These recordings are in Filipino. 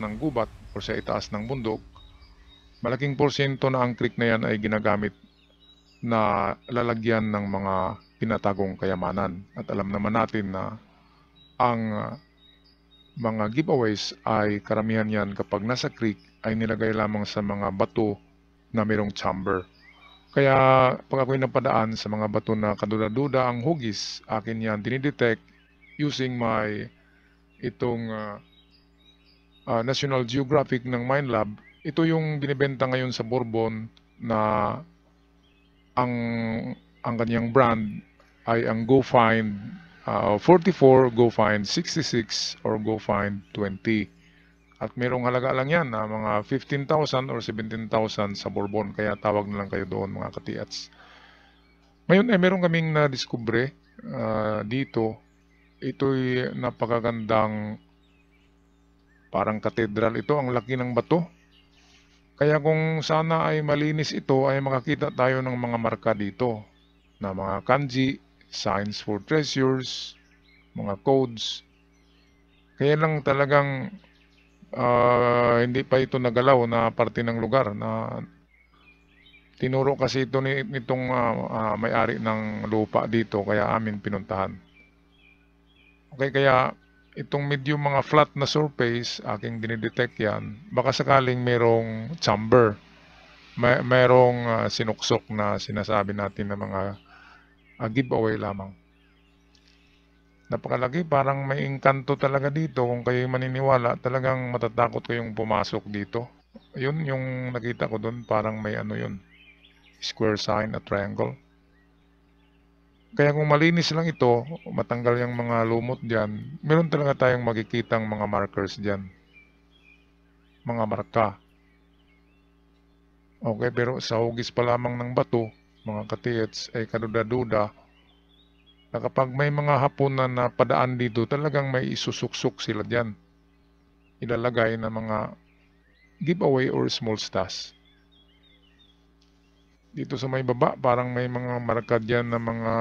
Ng gubat o sa itaas ng bundok, malaking porsyento na ang creek na yan ay ginagamit na lalagyan ng mga pinatagong kayamanan. At alam naman natin na ang mga giveaways ay karamihan yan kapag nasa creek ay nilagay lamang sa mga bato na mayroong chamber. Kaya pag ako'y napadaan sa mga bato na kaduda-duda ang hugis, akin yan dinidetect using my itong National Geographic ng Minelab. Ito yung binibenta ngayon sa Bourbon na ang kanyang brand ay ang GoFind 44, GoFind 66, or GoFind 20. At merong halaga lang yan na mga 15,000 or 17,000 sa Bourbon. Kaya tawag na lang kayo doon mga katiats. Ngayon ay meron kaming na-discover dito. Ito'y napakagandang parang katedral ito, ang laki ng bato. Kaya kung sana ay malinis ito, ay makakita tayo ng mga marka dito na mga kanji, signs for treasures, mga codes. Kaya lang talagang hindi pa ito nagalaw na parte ng lugar na tinuro kasi ito nitong may-ari ng lupa dito, kaya amin pinuntahan. Okay, kaya itong medyo mga flat na surface, aking dinidetect yan. Baka sakaling merong chamber. Merong sinuksok na sinasabi natin na mga giveaway lamang. Napakalaki, parang may engkanto talaga dito. Kung kayo maniniwala, talagang matatakot kayong pumasok dito. Yun yung nakita ko doon, parang may ano yun, square sign at triangle. Kaya kung malinis lang ito, matanggal yung mga lumot dyan, meron talaga tayong makikitang mga markers dyan. Mga marka. Okay, pero sa hugis pa lamang ng bato, mga katiets, ay kaduda-duda, na kapag may mga hapunan na padaan dito, talagang may isusuksok sila dyan. Ilalagay na mga giveaway or small stash. Dito sa may baba, parang may mga marka dyan na mga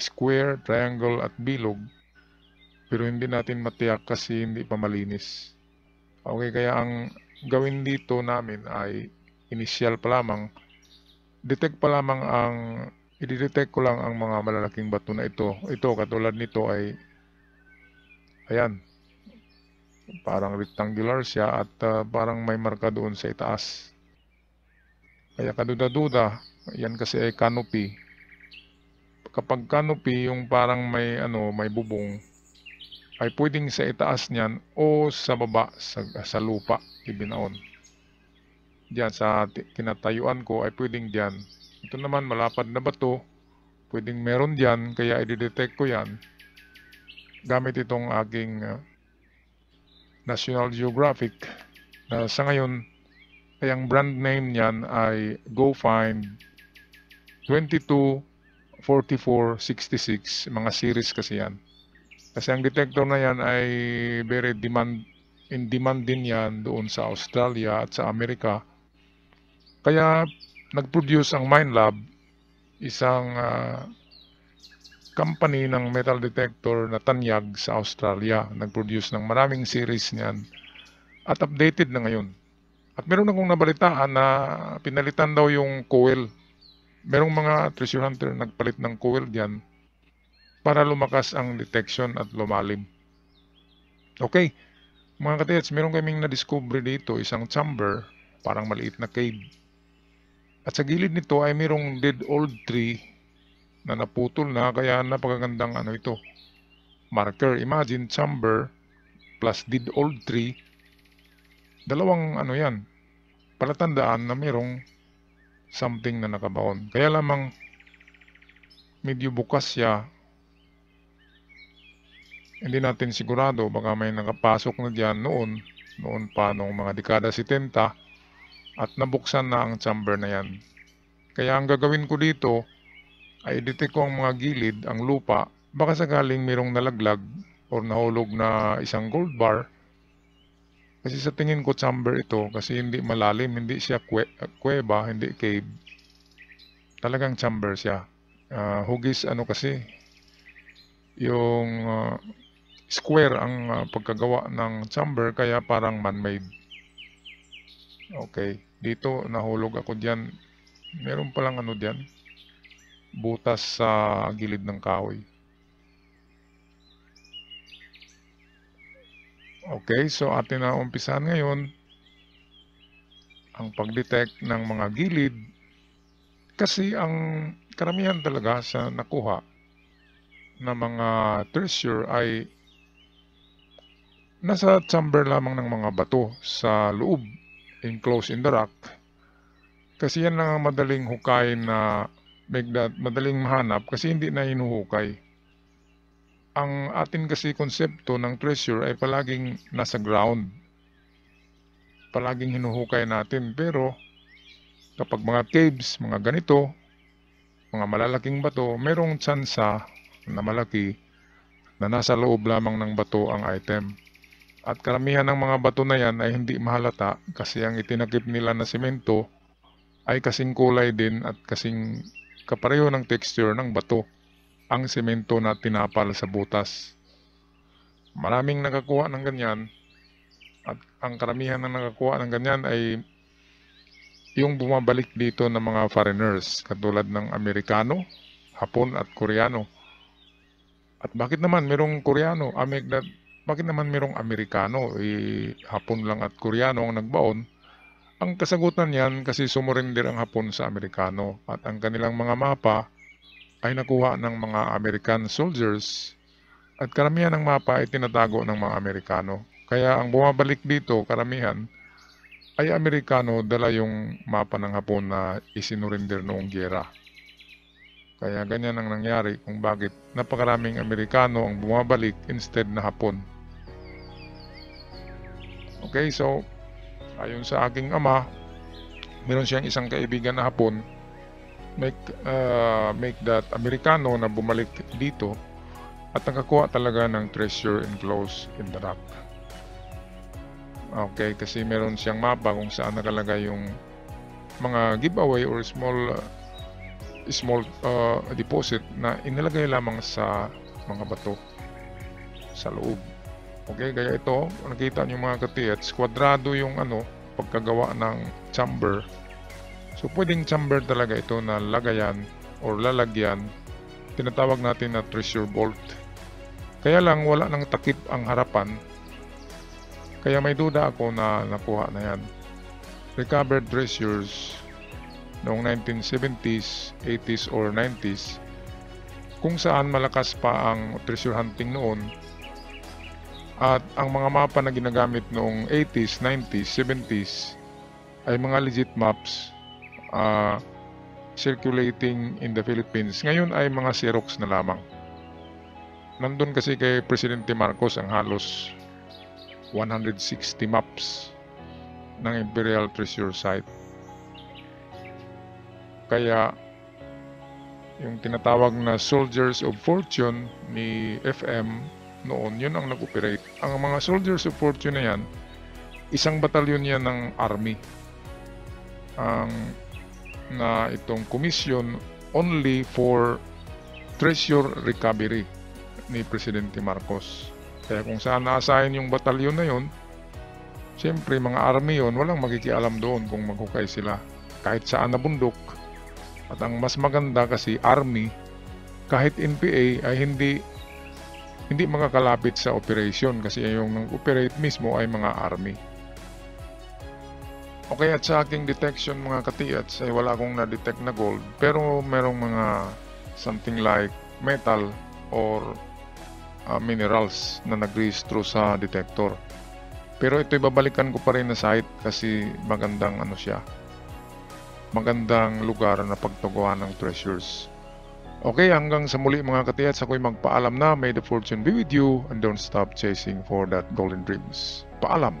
square, triangle at bilog. Pero hindi natin matiyak kasi hindi pa malinis. Okay, kaya ang gawin dito namin ay initial pa lamang. I-detect ko lang ang mga malalaking bato na ito. Ito, katulad nito ay, ayan, parang rectangular siya at parang may marka doon sa itaas. Kaya kaduda-duda, yan kasi ay canopy. Kapag canopy, yung parang may bubong, ay pwedeng sa itaas niyan o sa baba, sa lupa, ibinaon. Diyan sa kinatayuan ko ay pwedeng diyan. Ito naman malapad na bato, pwedeng meron diyan, kaya i-detect ko yan gamit itong aking National Geographic na sa ngayon ay ang brand name niyan ay GoFind 22, 44, 66, mga series kasi yan. Kasi ang detector na yan ay very in demand din yan doon sa Australia at sa Amerika. Kaya nag-produce ang Minelab, isang company ng metal detector na tanyag sa Australia. Nag-produce ng maraming series niyan at updated na ngayon. At meron akong nabalitaan na pinalitan daw yung coil. Merong mga treasure hunter nagpalit ng coil diyan para lumakas ang detection at lumalim. Okay, mga katets, meron kaming na-discover dito, isang chamber, parang maliit na cave. At sa gilid nito ay merong dead old tree na naputol na, kaya napakagandang ito, marker. Imagine chamber plus dead old tree, dalawang yan, palatandaan na merong something na nakabaon. Kaya lamang medyo bukas siya, hindi natin sigurado, baka may nakapasok na diyan noon noon pa noong mga dekada 70 at nabuksan na ang chamber na yan. Kaya ang gagawin ko dito ay i-detect ko ang mga gilid, ang lupa, baka sakaling mayroong nalaglag o nahulog na isang gold bar. Kasi sa tingin ko chamber ito kasi hindi malalim, hindi siya kuweba, hindi cave. Talagang chamber siya. Hugis ano kasi, yung square ang pagkagawa ng chamber kaya parang man-made. Okay, dito nahulog ako diyan. Meron palang ano diyan, butas sa gilid ng kahoy. Okay, so atin na umpisahan ngayon ang pag-detect ng mga gilid kasi ang karamihan talaga sa nakuha na mga treasure ay nasa chamber lamang ng mga bato sa loob, enclosed in the rock. Kasi yan lang ang madaling hukayin na madaling mahanap kasi hindi na hinuhukay. Ang atin kasi konsepto ng treasure ay palaging nasa ground. Palaging hinuhukay natin pero kapag mga caves, mga ganito, mga malalaking bato, merong tsansa na malaki na nasa loob lamang ng bato ang item. At karamihan ng mga bato na yan ay hindi mahalata kasi ang itinakip nila na semento ay kasing kulay din at kasing kapareho ng texture ng bato ang semento na tinapal sa butas. Maraming nakakuha ng ganyan at ang karamihan na nakakuha ng ganyan ay yung bumabalik dito ng mga foreigners katulad ng Amerikano, Hapon at Koreano. At bakit naman merong Koreano? Bakit naman merong Amerikano? Hapon lang at Koreano ang nagbaon. Ang kasagutan yan kasi sumurrender ang Hapon sa Amerikano at ang kanilang mga mapa ay nakuha ng mga American soldiers at karamihan ng mapa ay tinatago ng mga Amerikano. Kaya ang bumabalik dito karamihan ay Amerikano dala yung mapa ng Hapon na isinurrender noong giyera. Kaya ganyan ang nangyari kung bakit napakaraming Amerikano ang bumabalik instead na Hapon. Okay, so ayon sa aking ama, meron siyang isang kaibigan na Hapon, make that Amerikano na bumalik dito at nakakuha talaga ng treasure enclosed in the rock. Okay, kasi meron siyang mapa kung saan nakalagay yung mga giveaway or small deposit na inilagay lamang sa mga bato sa loob. Okay, kaya ito, nakita niyo mga katiyats, kwadrado yung pagkagawa ng chamber. So pwedeng chamber talaga ito na lagayan or lalagyan. Tinatawag natin na treasure vault. Kaya lang wala nang takip ang harapan. Kaya may duda ako na nakuha na yan. Recovered treasures noong 1970s, 80s or 90s kung saan malakas pa ang treasure hunting noon. At ang mga mapa na ginagamit noong 80s, 90s, 70s ay mga legit maps circulating in the Philippines. Ngayon ay mga Xerox na lamang. Nandun kasi kay Presidente Marcos ang halos 160 maps ng Imperial Treasure Site. Kaya yung tinatawag na Soldiers of Fortune ni FM noon, yun ang nag-operate. Ang mga Soldiers of Fortune na yan, isang batalyon yan ng army. Na itong commission only for treasure recovery ni Presidente Marcos. Kaya kung saan naasahin yung batalyon na yun, siyempre mga army yun, walang makikialam doon kung maghukay sila. Kahit saan na bundok. At ang mas maganda kasi army, kahit NPA ay hindi makakalapit sa operation kasi yung nag-operate mismo ay mga army. Okay, at sa aking detection mga katiyats ay wala akong na-detect na gold pero merong mga something like metal or minerals na nag-rehistro sa detector. Pero ito ibabalikan ko pa rin na site kasi magandang magandang lugar na pagtuguan ng treasures. Okay, hanggang sa muli mga katiyats, ako'y magpaalam na. May the fortune be with you and don't stop chasing for that golden dreams. Paalam!